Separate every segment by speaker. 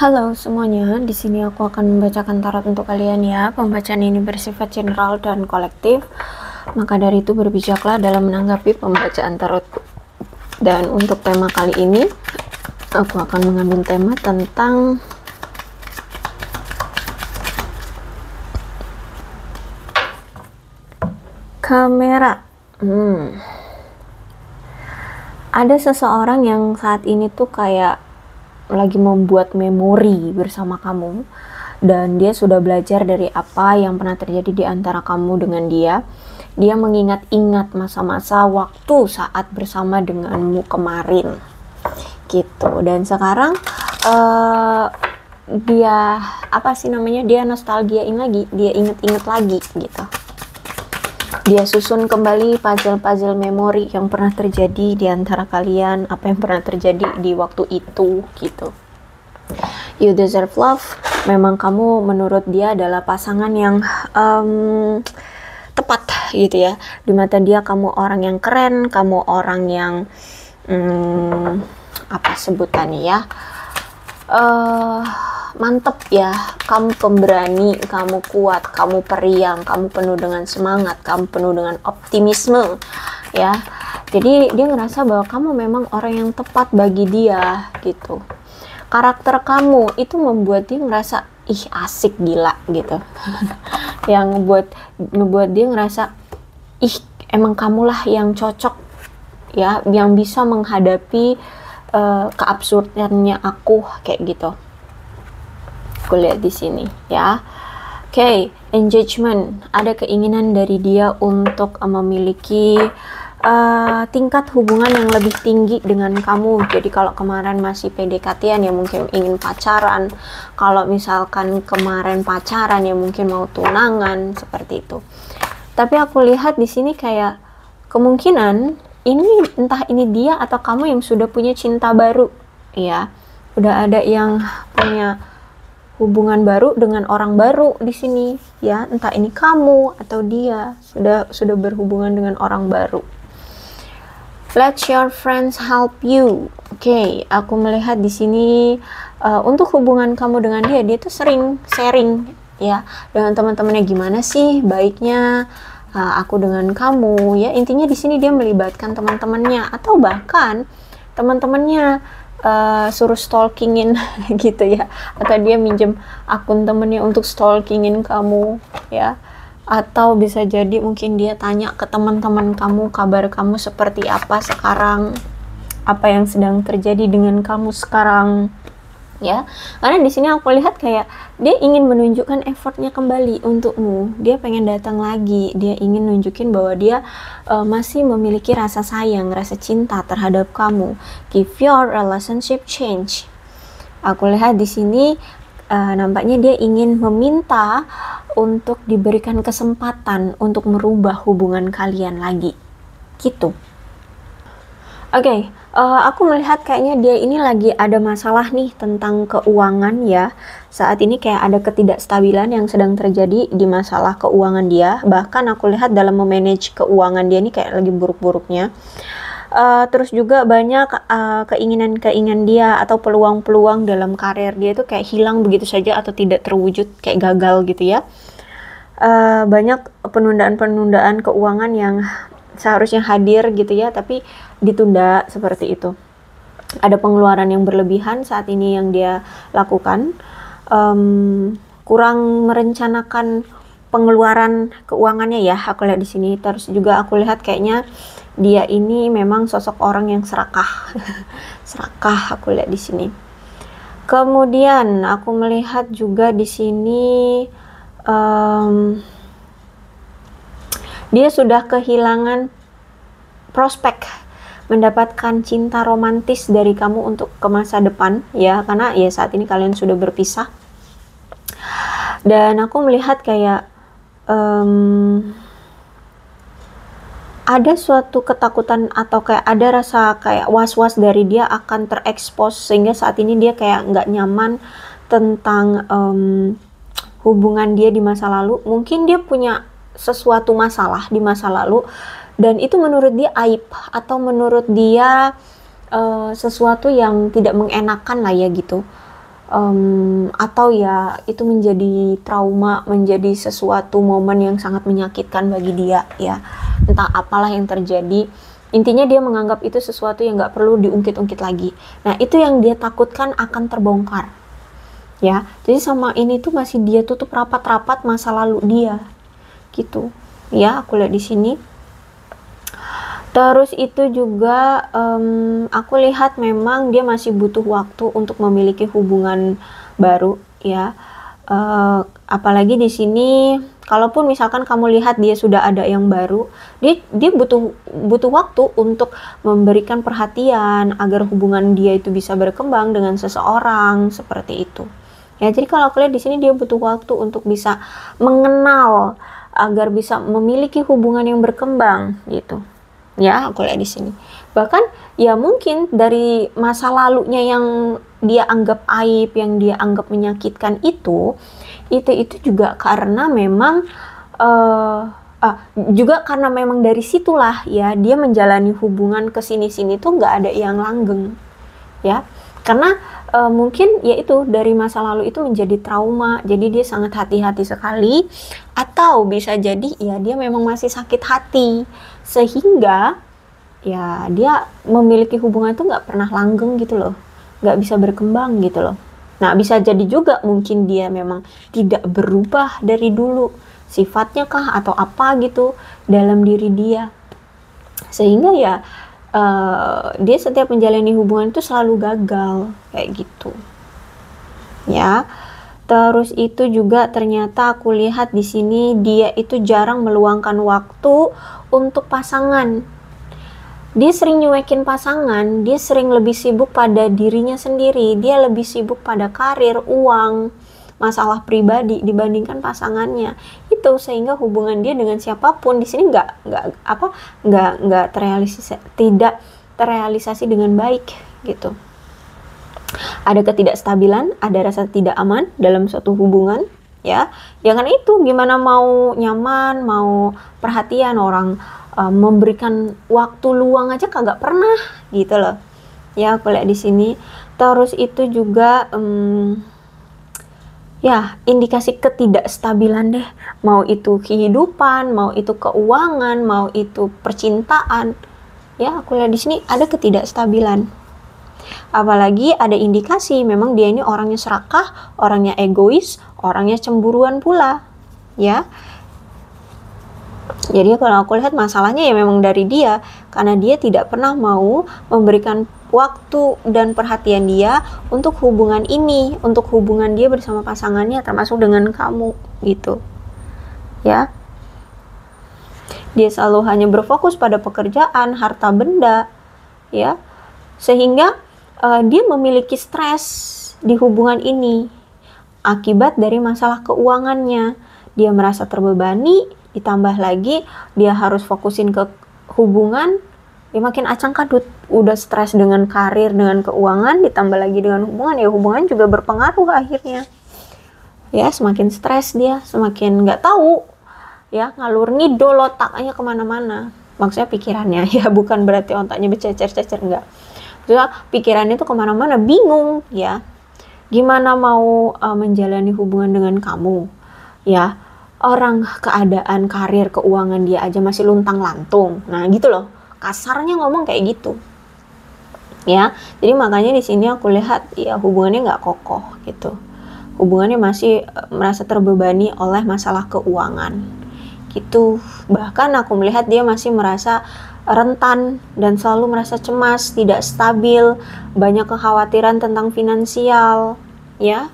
Speaker 1: Halo semuanya, di sini aku akan membacakan tarot untuk kalian ya. Pembacaan ini bersifat general dan kolektif. Maka dari itu berbijaklah dalam menanggapi pembacaan tarot. Dan untuk tema kali ini, aku akan mengambil tema tentang kamera. Ada seseorang yang saat ini tuh kayak lagi membuat memori bersama kamu, dan dia sudah belajar dari apa yang pernah terjadi di antara kamu dengan dia. Dia mengingat-ingat masa-masa waktu saat bersama denganmu kemarin gitu, dan sekarang dia dia nostalgiain lagi, dia inget-inget lagi gitu. Dia susun kembali puzzle-puzzle memori yang pernah terjadi di antara kalian, apa yang pernah terjadi di waktu itu gitu. You deserve love. Memang kamu menurut dia adalah pasangan yang tepat gitu ya. Di mata dia kamu orang yang keren, kamu orang yang apa sebutannya ya, mantep ya, kamu pemberani, kamu kuat, kamu periang, kamu penuh dengan semangat, kamu penuh dengan optimisme ya. Jadi dia ngerasa bahwa kamu memang orang yang tepat bagi dia gitu. Karakter kamu itu membuat dia ngerasa ih asik gila gitu. Yang ngebuat dia ngerasa ih emang kamulah yang cocok ya, yang bisa menghadapi keabsurdannya aku kayak gitu. Aku lihat di sini ya. Oke, engagement, ada keinginan dari dia untuk memiliki tingkat hubungan yang lebih tinggi dengan kamu. Jadi kalau kemarin masih PDKT-an ya mungkin ingin pacaran. Kalau misalkan kemarin pacaran ya mungkin mau tunangan, seperti itu. Tapi aku lihat di sini kayak kemungkinan ini entah ini dia atau kamu yang sudah punya cinta baru ya. Udah ada yang punya hubungan baru dengan orang baru di sini ya, entah ini kamu atau dia sudah berhubungan dengan orang baru. Let your friends help you. Oke, aku melihat di sini untuk hubungan kamu dengan dia tuh sering sharing ya dengan teman-temannya, gimana sih baiknya aku dengan kamu ya. Intinya di sini dia melibatkan teman-temannya atau bahkan teman-temannya suruh stalkingin gitu ya, atau dia minjem akun temennya untuk stalkingin kamu ya. Atau bisa jadi mungkin dia tanya ke teman-teman kamu, kabar kamu seperti apa sekarang, apa yang sedang terjadi dengan kamu sekarang ya. Karena di sini aku lihat kayak dia ingin menunjukkan effortnya kembali untukmu. Dia pengen datang lagi, dia ingin nunjukin bahwa dia masih memiliki rasa sayang, rasa cinta terhadap kamu. Give your relationship change. Aku lihat di sini nampaknya dia ingin meminta untuk diberikan kesempatan untuk merubah hubungan kalian lagi gitu. Oke, aku melihat kayaknya dia ini lagi ada masalah nih tentang keuangan ya. Saat ini kayak ada ketidakstabilan yang sedang terjadi di masalah keuangan dia. Bahkan aku lihat dalam memanage keuangan dia ini kayak lagi buruk-buruknya. Terus juga banyak keinginan-keinginan dia atau peluang-peluang dalam karir dia itu kayak hilang begitu saja atau tidak terwujud, kayak gagal gitu ya. Banyak penundaan-penundaan keuangan yang seharusnya hadir gitu ya, tapi ditunda seperti itu. Ada pengeluaran yang berlebihan saat ini yang dia lakukan, kurang merencanakan pengeluaran keuangannya ya, aku lihat di sini. Terus juga aku lihat kayaknya dia ini memang sosok orang yang serakah. Serakah aku lihat di sini. Kemudian aku melihat juga di sini dia sudah kehilangan prospek mendapatkan cinta romantis dari kamu untuk ke masa depan ya, karena ya saat ini kalian sudah berpisah. Dan aku melihat kayak ada suatu ketakutan atau kayak ada rasa kayak was-was dari dia akan terekspos, sehingga saat ini dia kayak nggak nyaman tentang hubungan dia di masa lalu. Mungkin dia punya sesuatu masalah di masa lalu dan itu menurut dia aib atau menurut dia sesuatu yang tidak mengenakan lah ya gitu. atau ya itu menjadi trauma, menjadi sesuatu momen yang sangat menyakitkan bagi dia ya, entah apalah yang terjadi. Intinya dia menganggap itu sesuatu yang nggak perlu diungkit-ungkit lagi. Nah itu yang dia takutkan akan terbongkar ya. Jadi sama ini tuh masih dia tutup rapat-rapat masa lalu dia gitu ya, aku lihat di sini. Terus itu juga aku lihat memang dia masih butuh waktu untuk memiliki hubungan baru ya. Apalagi di sini, kalaupun misalkan kamu lihat dia sudah ada yang baru, dia butuh waktu untuk memberikan perhatian agar hubungan dia itu bisa berkembang dengan seseorang seperti itu. Ya, jadi kalau aku lihat di sini dia butuh waktu untuk bisa mengenal agar bisa memiliki hubungan yang berkembang gitu. Ya, aku lihat di sini. Bahkan ya mungkin dari masa lalunya yang dia anggap aib, yang dia anggap menyakitkan itu juga karena memang juga karena memang dari situlah ya dia menjalani hubungan kesini-sini tuh nggak ada yang langgeng ya, karena mungkin yaitu dari masa lalu itu menjadi trauma, jadi dia sangat hati-hati sekali, atau bisa jadi ya dia memang masih sakit hati sehingga ya dia memiliki hubungan itu nggak pernah langgeng gitu loh, nggak bisa berkembang gitu loh. Nah bisa jadi juga mungkin dia memang tidak berubah dari dulu sifatnya kah atau apa gitu dalam diri dia, sehingga ya dia setiap menjalani hubungan itu selalu gagal kayak gitu ya. Terus itu juga ternyata aku lihat di sini dia itu jarang meluangkan waktu untuk pasangan. Dia sering nyuekin pasangan, dia sering lebih sibuk pada dirinya sendiri, dia lebih sibuk pada karir, uang, masalah pribadi dibandingkan pasangannya. Itu sehingga hubungan dia dengan siapapun di sini nggak tidak terrealisasi dengan baik gitu. Ada ketidakstabilan, ada rasa tidak aman dalam suatu hubungan ya. Ya kan itu gimana mau nyaman, mau perhatian orang, memberikan waktu luang aja kagak pernah gitu loh ya, aku lihat di sini. Terus itu juga ya indikasi ketidakstabilan deh, mau itu kehidupan, mau itu keuangan, mau itu percintaan ya, aku lihat di sini ada ketidakstabilan. Apalagi ada indikasi memang dia ini orangnya serakah, orangnya egois, orangnya cemburuan pula ya. Jadi kalau aku lihat masalahnya ya memang dari dia, karena dia tidak pernah mau memberikan waktu dan perhatian dia untuk hubungan ini, untuk hubungan dia bersama pasangannya termasuk dengan kamu gitu ya. Dia selalu hanya berfokus pada pekerjaan, harta benda ya, sehingga dia memiliki stres di hubungan ini akibat dari masalah keuangannya. Dia merasa terbebani, ditambah lagi dia harus fokusin ke hubungan, dia makin acang kadut. Udah stres dengan karir, dengan keuangan, ditambah lagi dengan hubungan, ya hubungan juga berpengaruh akhirnya ya. Semakin stres dia, semakin nggak tahu ya, ngalur ngidul otaknya kemana-mana, maksudnya pikirannya ya, bukan berarti otaknya bercecer-cecer, enggak, maksudnya pikirannya tuh kemana-mana, bingung ya, gimana mau menjalani hubungan dengan kamu ya, orang keadaan karir keuangan dia aja masih luntang-lantung. Nah gitu loh, kasarnya ngomong kayak gitu ya. Jadi makanya di sini aku lihat ya hubungannya nggak kokoh gitu, hubungannya masih merasa terbebani oleh masalah keuangan gitu. Bahkan aku melihat dia masih merasa rentan dan selalu merasa cemas, tidak stabil, banyak kekhawatiran tentang finansial ya.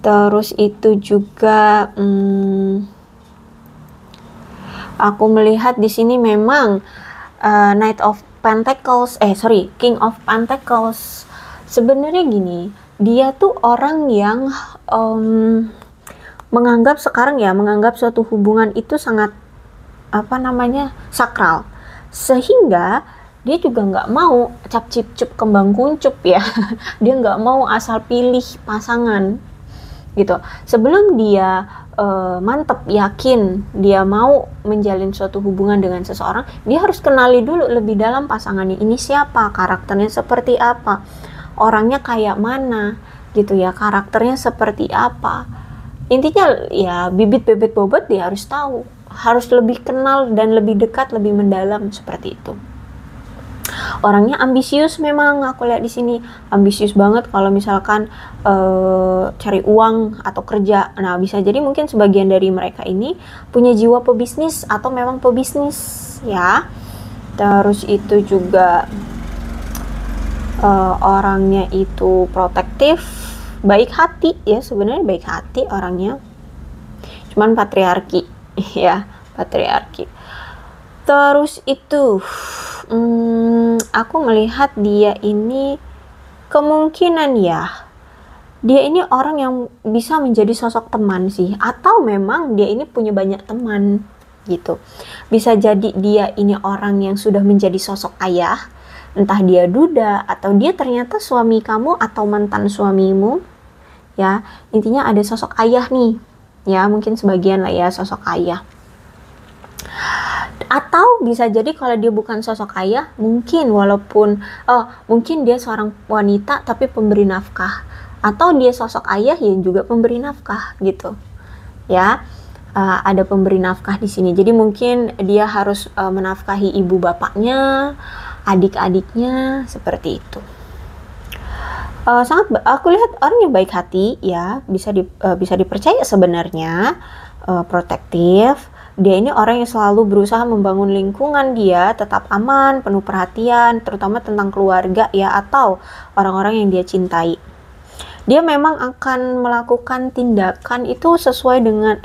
Speaker 1: Terus itu juga aku melihat di sini memang Knight of Pentacles, King of Pentacles. Sebenarnya gini, dia tuh orang yang menganggap suatu hubungan itu sangat sakral, sehingga dia juga nggak mau cap cip cup kembang kuncup ya. Dia nggak mau asal pilih pasangan gitu. Sebelum dia mantep yakin dia mau menjalin suatu hubungan dengan seseorang, dia harus kenali dulu lebih dalam pasangannya ini siapa, karakternya seperti apa, orangnya kayak mana. gitu ya, karakternya seperti apa. Intinya ya bibit bebet bobot dia harus tahu, harus lebih kenal dan lebih dekat, lebih mendalam seperti itu. Orangnya ambisius, memang aku lihat di sini ambisius banget kalau misalkan cari uang atau kerja. Nah, bisa jadi mungkin sebagian dari mereka ini punya jiwa pebisnis atau memang pebisnis ya. Terus itu juga orangnya itu protektif, baik hati ya, sebenarnya baik hati orangnya, cuman patriarki ya, patriarki. Terus itu aku melihat dia ini kemungkinan ya, dia ini orang yang bisa menjadi sosok teman sih, atau memang dia ini punya banyak teman gitu. Bisa jadi dia ini orang yang sudah menjadi sosok ayah, entah dia duda atau dia ternyata suami kamu atau mantan suamimu ya. Intinya ada sosok ayah nih ya, mungkin sebagian lah ya sosok ayah. Atau bisa jadi kalau dia bukan sosok ayah, mungkin walaupun mungkin dia seorang wanita tapi pemberi nafkah, atau dia sosok ayah yang juga pemberi nafkah gitu ya. Ada pemberi nafkah di sini, jadi mungkin dia harus menafkahi ibu bapaknya, adik-adiknya, seperti itu. Sangat aku lihat orang yang baik hati ya, bisa dipercaya sebenarnya, protektif. Dia ini orang yang selalu berusaha membangun lingkungan dia tetap aman, penuh perhatian, terutama tentang keluarga ya, atau orang-orang yang dia cintai. Dia memang akan melakukan tindakan itu sesuai dengan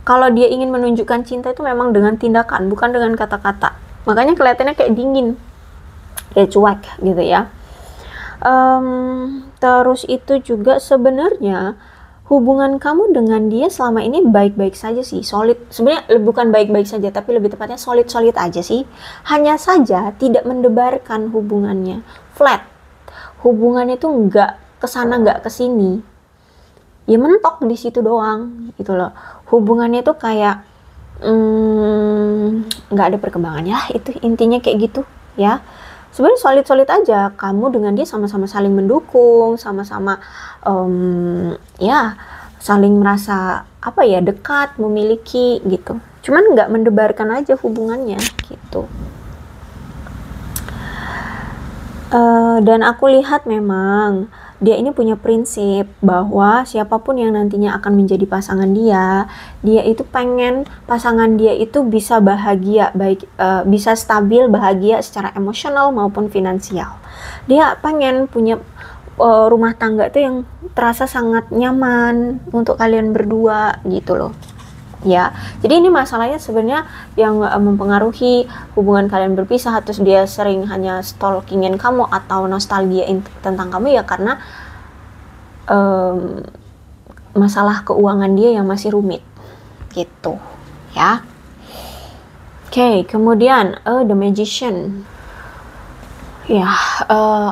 Speaker 1: kalau dia ingin menunjukkan cinta itu memang dengan tindakan, bukan dengan kata-kata. Makanya kelihatannya kayak dingin, kayak cuek gitu ya. Terus itu juga sebenarnya hubungan kamu dengan dia selama ini baik-baik saja sih, solid. Sebenarnya bukan baik-baik saja, tapi lebih tepatnya solid-solid aja sih. Hanya saja tidak mendebarkan hubungannya, flat. Hubungannya itu nggak kesana nggak kesini, ya mentok di situ doang gitu loh. Hubungannya itu kayak nggak ada perkembangan ya, itu intinya kayak gitu ya. Sebenarnya solid-solid aja, kamu dengan dia sama-sama saling mendukung, sama-sama ya saling merasa apa ya, dekat, memiliki gitu. Cuman nggak mendebarkan aja hubungannya gitu. Dan aku lihat memang dia ini punya prinsip bahwa siapapun yang nantinya akan menjadi pasangan dia itu pengen pasangan dia itu bisa bahagia, baik bisa stabil, bahagia secara emosional maupun finansial. Dia pengen punya rumah tangga itu yang terasa sangat nyaman untuk kalian berdua gitu loh ya. Jadi ini masalahnya sebenarnya yang mempengaruhi hubungan kalian berpisah, terus dia sering hanya stalkingin kamu atau nostalgia tentang kamu ya, karena masalah keuangan dia yang masih rumit gitu ya. Oke, kemudian The Magician ya,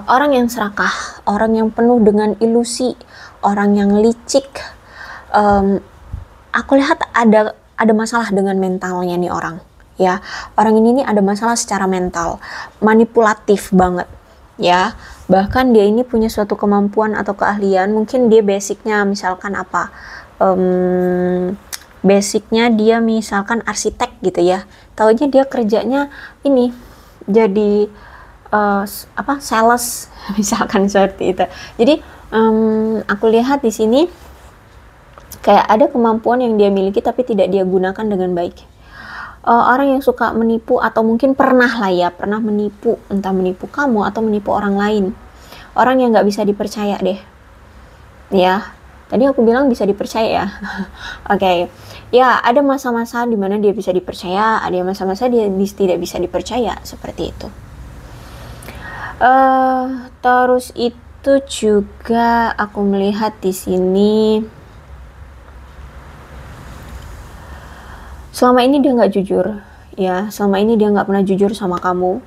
Speaker 1: orang yang serakah, orang yang penuh dengan ilusi, orang yang licik. Aku lihat ada masalah dengan mentalnya nih orang ya. Orang ini nih ada masalah secara mental, manipulatif banget ya. Bahkan dia ini punya suatu kemampuan atau keahlian, mungkin dia basicnya misalkan apa, basicnya dia misalkan arsitek gitu ya, taunya dia kerjanya ini jadi sales misalkan seperti itu. Jadi aku lihat di sini kayak ada kemampuan yang dia miliki tapi tidak dia gunakan dengan baik. Orang yang suka menipu atau mungkin pernah lah ya, pernah menipu, entah menipu kamu atau menipu orang lain. Orang yang nggak bisa dipercaya deh. Ya, tadi aku bilang bisa dipercaya ya. Oke. Ya, ada masa-masa di mana dia bisa dipercaya, ada masa-masa dia tidak bisa dipercaya, seperti itu. Terus itu juga aku melihat di sini selama ini dia nggak jujur ya, selama ini dia nggak pernah jujur sama kamu.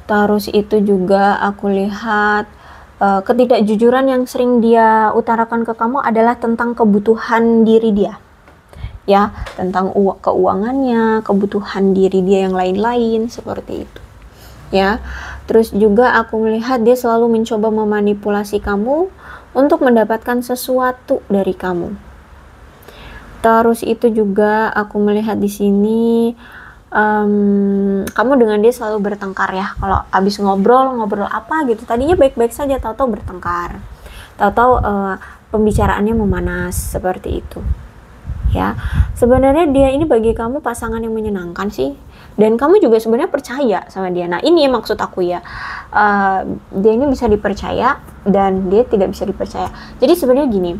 Speaker 1: Terus itu juga aku lihat ketidakjujuran yang sering dia utarakan ke kamu adalah tentang kebutuhan diri dia ya, tentang keuangannya, kebutuhan diri dia yang lain-lain, seperti itu ya. Terus juga aku melihat dia selalu mencoba memanipulasi kamu untuk mendapatkan sesuatu dari kamu. Terus itu juga aku melihat di sini kamu dengan dia selalu bertengkar ya. Kalau abis ngobrol apa gitu, tadinya baik-baik saja, tahu-tahu bertengkar, tahu-tahu pembicaraannya memanas seperti itu ya. Sebenarnya dia ini bagi kamu pasangan yang menyenangkan sih, dan kamu juga sebenarnya percaya sama dia. Nah ini maksud aku ya, dia ini bisa dipercaya dan dia tidak bisa dipercaya. Jadi sebenarnya gini,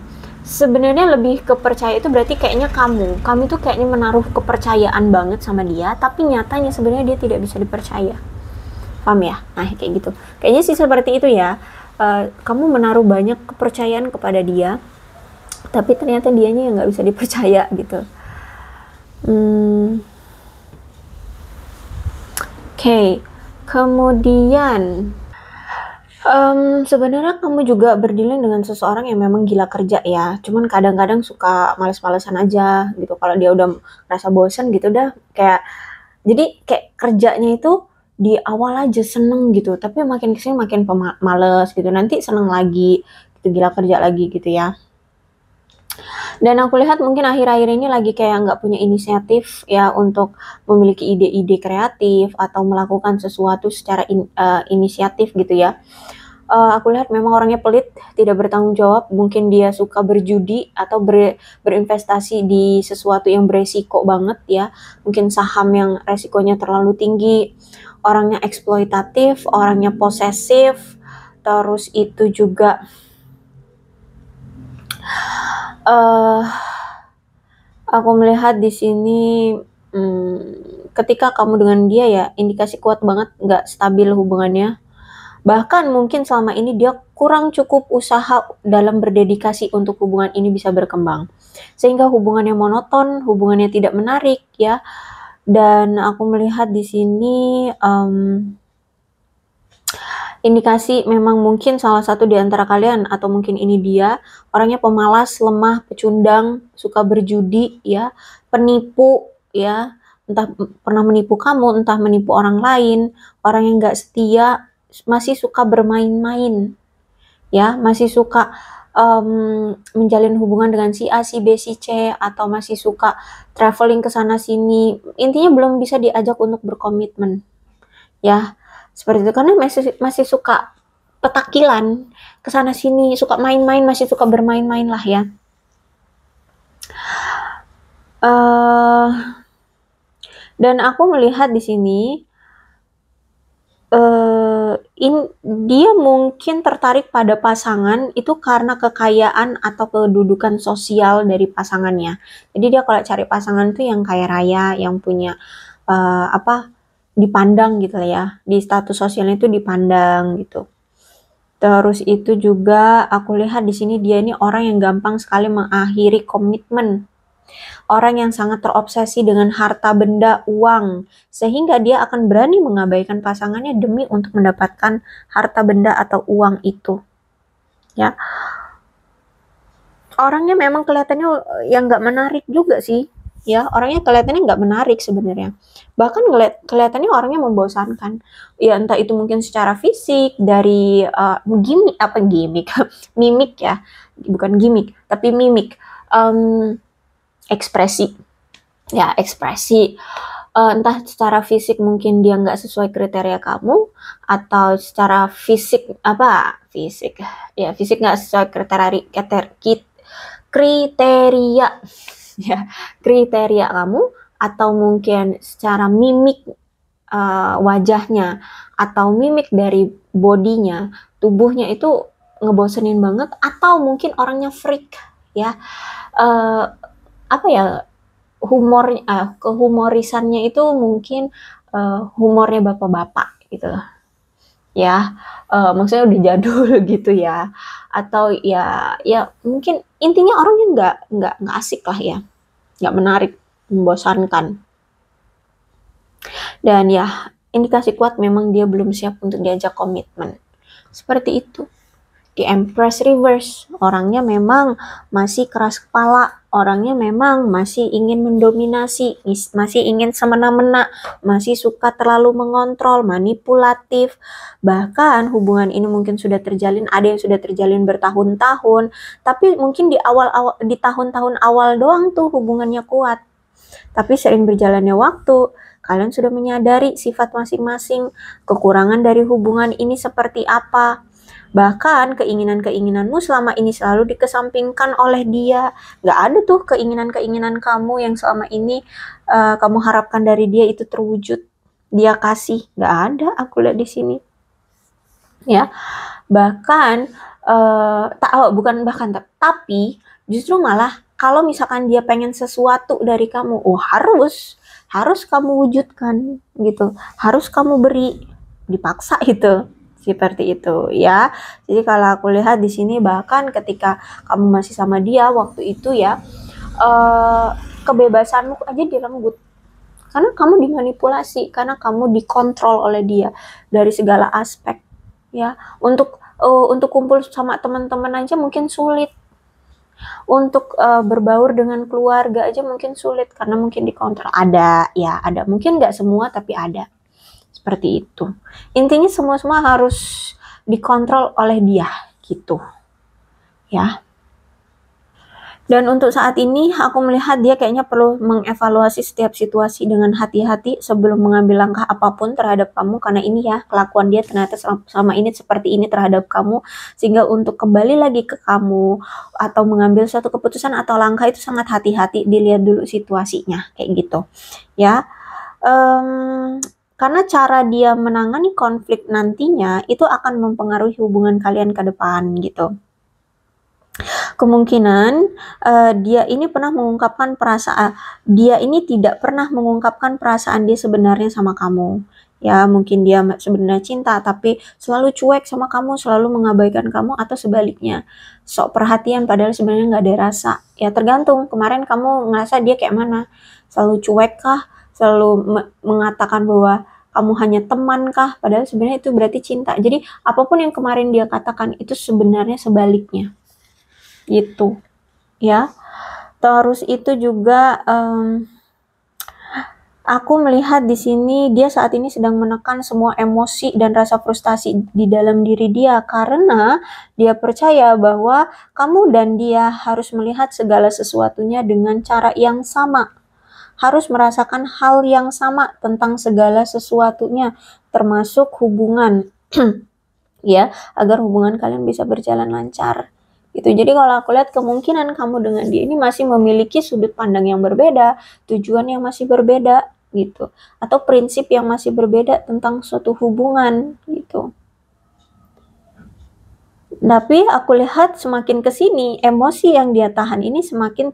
Speaker 1: sebenarnya lebih kepercaya itu berarti kayaknya kamu tuh kayaknya menaruh kepercayaan banget sama dia, tapi nyatanya sebenarnya dia tidak bisa dipercaya. Paham ya? Nah kayak gitu, kayaknya sih seperti itu ya. Kamu menaruh banyak kepercayaan kepada dia, tapi ternyata dianya yang nggak bisa dipercaya gitu. Oke. Kemudian sebenarnya kamu juga berdealing dengan seseorang yang memang gila kerja ya, cuman kadang-kadang suka males-malesan aja gitu. Kalau dia udah merasa bosen gitu, udah kayak, jadi kayak kerjanya itu di awal aja seneng gitu, tapi makin kesini makin males gitu, nanti seneng lagi gitu, gila kerja lagi gitu ya. Dan aku lihat mungkin akhir-akhir ini lagi kayak nggak punya inisiatif ya untuk memiliki ide-ide kreatif atau melakukan sesuatu secara inisiatif gitu ya. Aku lihat memang orangnya pelit, tidak bertanggung jawab. Mungkin dia suka berjudi atau berinvestasi di sesuatu yang beresiko banget ya. Mungkin saham yang resikonya terlalu tinggi. Orangnya eksploitatif, orangnya posesif. Terus itu juga aku melihat di sini ketika kamu dengan dia ya, indikasi kuat banget nggak stabil hubungannya. Bahkan mungkin selama ini dia kurang cukup usaha dalam berdedikasi untuk hubungan ini bisa berkembang. Sehingga hubungannya monoton, hubungannya tidak menarik ya. Dan aku melihat di sini indikasi memang mungkin salah satu di antara kalian, atau mungkin ini dia, orangnya pemalas, lemah, pecundang, suka berjudi ya, penipu ya. Entah pernah menipu kamu, entah menipu orang lain, orang yang nggak setia, masih suka bermain-main ya, masih suka menjalin hubungan dengan si A, si B, si C, atau masih suka traveling ke sana sini. Intinya belum bisa diajak untuk berkomitmen ya, seperti itu. Karena masih suka petakilan ke sana sini, suka main-main, masih suka bermain-main lah ya. Dan aku melihat di sini dia mungkin tertarik pada pasangan itu karena kekayaan atau kedudukan sosial dari pasangannya. Jadi dia kalau cari pasangan tuh yang kaya raya, yang punya dipandang gitu ya, di status sosialnya itu dipandang gitu. Terus itu juga aku lihat di sini dia ini orang yang gampang sekali mengakhiri komitmen. Orang yang sangat terobsesi dengan harta benda, uang, sehingga dia akan berani mengabaikan pasangannya demi untuk mendapatkan harta benda atau uang itu. Ya, orangnya memang kelihatannya yang nggak menarik juga sih. Ya, orangnya kelihatannya nggak menarik sebenarnya. Bahkan kelihatannya orangnya membosankan. Ya, entah itu mungkin secara fisik, dari gimmick, mimik ya, bukan gimmick, tapi mimik. Ekspresi ya, ekspresi entah secara fisik mungkin dia nggak sesuai kriteria kamu, atau secara fisik ya, fisik nggak sesuai kriteria ya, kriteria kamu, atau mungkin secara mimik wajahnya atau mimik dari bodinya, tubuhnya itu ngebosenin banget, atau mungkin orangnya freak ya. Kehumorisannya itu mungkin humornya bapak-bapak gitu ya, maksudnya udah jadul gitu ya, atau ya mungkin intinya orangnya nggak asik lah ya, nggak menarik, membosankan. Dan ya indikasi kuat memang dia belum siap untuk diajak komitmen, seperti itu di Empress reverse, orangnya memang masih keras kepala, orangnya memang masih ingin mendominasi, masih ingin semena-mena, masih suka terlalu mengontrol, manipulatif. Bahkan hubungan ini mungkin sudah terjalin, ada yang sudah terjalin bertahun-tahun, tapi mungkin di tahun-tahun awal doang tuh hubungannya kuat. Tapi sering berjalannya waktu, kalian sudah menyadari sifat masing-masing, kekurangan dari hubungan ini seperti apa. Bahkan keinginan-keinginanmu selama ini selalu dikesampingkan oleh dia. Gak ada tuh keinginan-keinginan kamu yang selama ini kamu harapkan dari dia itu terwujud. Dia kasih, gak ada. Aku lihat di sini. Ya, bahkan tapi justru malah kalau misalkan dia pengen sesuatu dari kamu, harus kamu wujudkan gitu, harus kamu beri, dipaksa itu. Seperti itu ya. Jadi kalau aku lihat di sini, bahkan ketika kamu masih sama dia waktu itu ya, kebebasanmu aja direnggut. Karena kamu dimanipulasi, karena kamu dikontrol oleh dia dari segala aspek ya. Untuk kumpul sama teman-teman aja mungkin sulit. Untuk berbaur dengan keluarga aja mungkin sulit karena mungkin dikontrol. Ada, mungkin nggak semua tapi ada. Seperti itu. Intinya semua harus dikontrol oleh dia gitu. Ya. Dan untuk saat ini aku melihat dia kayaknya perlu mengevaluasi setiap situasi dengan hati-hati sebelum mengambil langkah apapun terhadap kamu, karena ini ya kelakuan dia ternyata selama ini seperti ini terhadap kamu, sehingga untuk kembali lagi ke kamu atau mengambil suatu keputusan atau langkah itu sangat hati-hati, dilihat dulu situasinya kayak gitu ya. Karena cara dia menangani konflik nantinya itu akan mempengaruhi hubungan kalian ke depan gitu. Kemungkinan dia ini tidak pernah mengungkapkan perasaan dia sebenarnya sama kamu. Ya, mungkin dia sebenarnya cinta tapi selalu cuek sama kamu, selalu mengabaikan kamu, atau sebaliknya sok perhatian padahal sebenarnya nggak ada rasa. Ya tergantung kemarin kamu ngerasa dia kayak mana, selalu cuek kah, selalu mengatakan bahwa kamu hanya teman kah, padahal sebenarnya itu berarti cinta. Jadi apapun yang kemarin dia katakan itu sebenarnya sebaliknya gitu ya. Terus itu juga aku melihat di sini dia saat ini sedang menekan semua emosi dan rasa frustasi di dalam diri dia, karena dia percaya bahwa kamu dan dia harus melihat segala sesuatunya dengan cara yang sama, harus merasakan hal yang sama tentang segala sesuatunya, termasuk hubungan ya, agar hubungan kalian bisa berjalan lancar gitu. Jadi kalau aku lihat kemungkinan kamu dengan dia ini masih memiliki sudut pandang yang berbeda, tujuan yang masih berbeda gitu, atau prinsip yang masih berbeda tentang suatu hubungan gitu. Tapi aku lihat semakin kesini emosi yang dia tahan ini semakin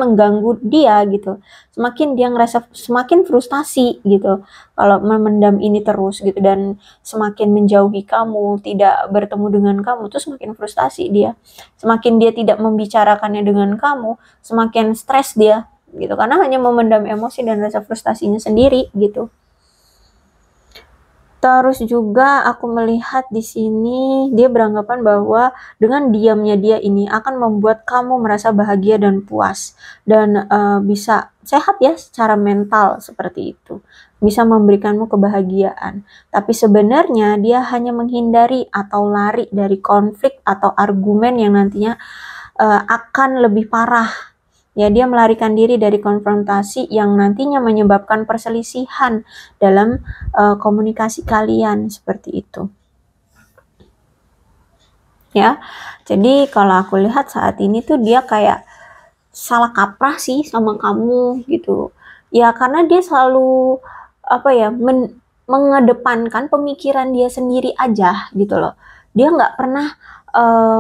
Speaker 1: mengganggu dia gitu, semakin dia ngerasa semakin frustasi gitu kalau memendam ini terus gitu, dan semakin menjauhi kamu, tidak bertemu dengan kamu tuh semakin frustasi dia, semakin dia tidak membicarakannya dengan kamu, semakin stres dia gitu, karena hanya memendam emosi dan rasa frustasinya sendiri gitu. Terus juga aku melihat di sini dia beranggapan bahwa dengan diamnya dia ini akan membuat kamu merasa bahagia dan puas, dan bisa sehat ya secara mental seperti itu, bisa memberikanmu kebahagiaan. Tapi sebenarnya dia hanya menghindari atau lari dari konflik atau argumen yang nantinya akan lebih parah. Ya, dia melarikan diri dari konfrontasi yang nantinya menyebabkan perselisihan dalam komunikasi kalian seperti itu. Ya, jadi kalau aku lihat saat ini tuh dia kayak salah kaprah sih sama kamu gitu. Ya, karena dia selalu mengedepankan pemikiran dia sendiri aja gitu loh. Dia nggak pernah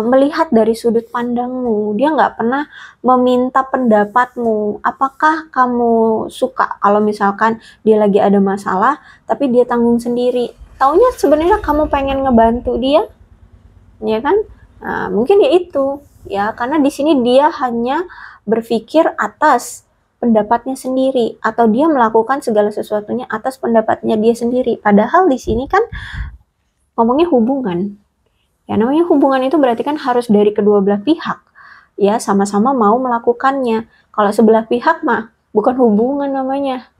Speaker 1: melihat dari sudut pandangmu, dia nggak pernah meminta pendapatmu. Apakah kamu suka kalau misalkan dia lagi ada masalah tapi dia tanggung sendiri? Taunya sebenarnya kamu pengen ngebantu dia, ya kan? Nah, mungkin ya itu ya, karena di sini dia hanya berpikir atas pendapatnya sendiri, atau dia melakukan segala sesuatunya atas pendapatnya dia sendiri. Padahal di sini kan ngomongnya hubungan Ya, namanya hubungan itu berarti kan harus dari kedua belah pihak. Ya, sama-sama mau melakukannya. Kalau sebelah pihak mah bukan hubungan namanya.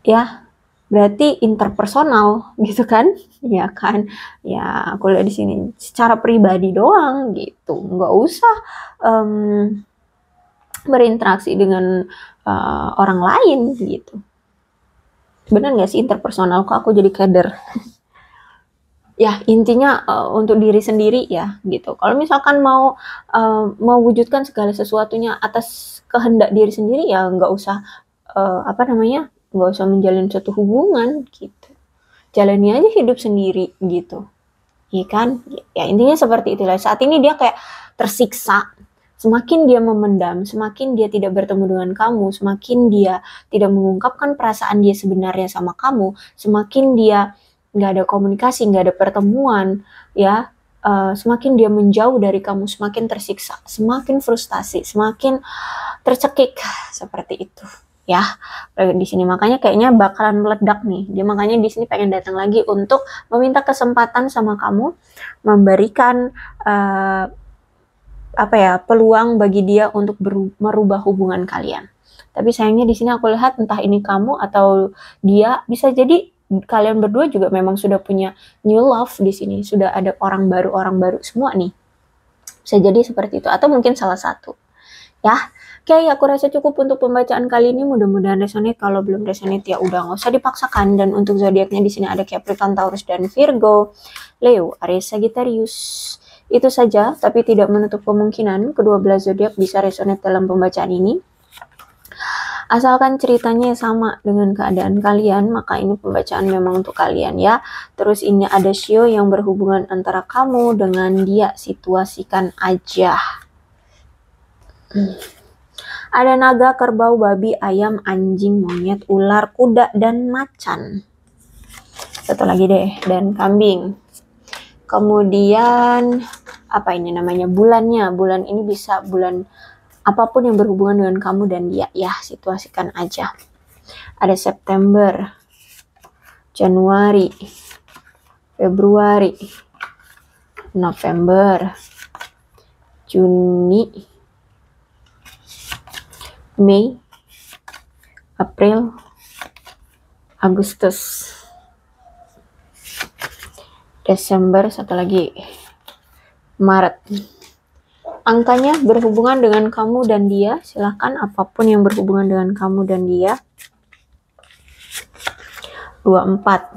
Speaker 1: Ya, berarti interpersonal gitu kan? Ya kan? Ya, aku lihat di sini secara pribadi doang gitu. Nggak usah berinteraksi dengan orang lain gitu. Benar nggak sih interpersonal? Kok aku jadi keder? Ya, intinya untuk diri sendiri ya gitu. Kalau misalkan mau mewujudkan segala sesuatunya atas kehendak diri sendiri, ya nggak usah nggak usah menjalin suatu hubungan gitu. Jalani aja hidup sendiri gitu. Iya kan? Ya intinya seperti itulah. Saat ini dia kayak tersiksa. Semakin dia memendam, semakin dia tidak bertemu dengan kamu, semakin dia tidak mengungkapkan perasaan dia sebenarnya sama kamu, semakin dia nggak ada komunikasi, nggak ada pertemuan, ya, semakin dia menjauh dari kamu, semakin tersiksa, semakin frustasi, semakin tercekik seperti itu. Ya, di sini makanya kayaknya bakalan meledak nih. Dia makanya di sini pengen datang lagi untuk meminta kesempatan sama kamu, memberikan peluang bagi dia untuk merubah hubungan kalian. Tapi sayangnya di sini aku lihat entah ini kamu atau dia, bisa jadi kalian berdua juga memang sudah punya new love di sini, sudah ada orang baru semua nih. Bisa jadi seperti itu atau mungkin salah satu. Ya, oke, aku rasa cukup untuk pembacaan kali ini. Mudah-mudahan resonate. Kalau belum resonate ya udah nggak usah dipaksakan. Dan untuk zodiaknya di sini ada Capricorn, Taurus, dan Virgo, Leo, Aries, Sagittarius. Itu saja, tapi tidak menutup kemungkinan kedua belah zodiak bisa resonate dalam pembacaan ini. Asalkan ceritanya sama dengan keadaan kalian, maka ini pembacaan memang untuk kalian ya. Terus ini ada show yang berhubungan antara kamu dengan dia, situasikan aja. Ada naga, kerbau, babi, ayam, anjing, monyet, ular, kuda, dan macan. Satu lagi deh, dan kambing. Kemudian apa ini namanya, bulannya. Bulan ini bisa bulan apapun yang berhubungan dengan kamu dan dia ya, situasikan aja. Ada September, Januari, Februari, November, Juni, Mei, April, Agustus, Desember, satu lagi Maret. Angkanya berhubungan dengan kamu dan dia, silahkan apapun yang berhubungan dengan kamu dan dia. 24,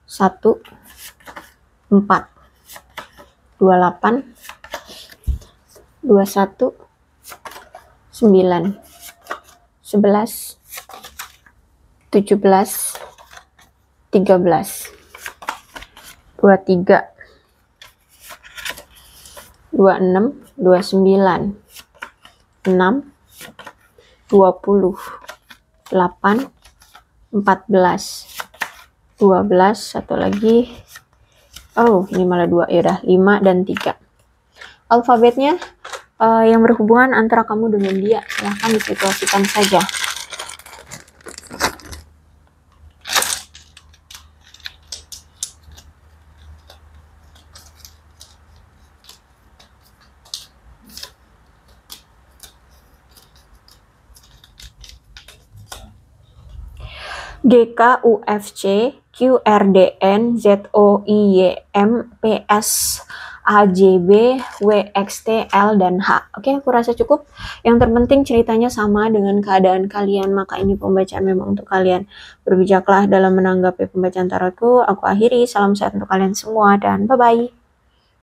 Speaker 1: 1, 4, 28, 21, 9, 11, 17, 13, 23, 26, 29, 6, 20, 8, 14, 12, satu lagi. Oh, ini malah 2. Yaudah, 5 dan 3. Alfabetnya yang berhubungan antara kamu dengan dia, silahkan disituasikan saja. GKUFC, QRDN, ZOIYM, PS, AJB, WXT, L, dan H. Oke, aku rasa cukup. Yang terpenting ceritanya sama dengan keadaan kalian, maka ini pembacaan memang untuk kalian. Berbijaklah dalam menanggapi pembacaan tarotku. Aku akhiri, salam sehat untuk kalian semua, dan bye-bye.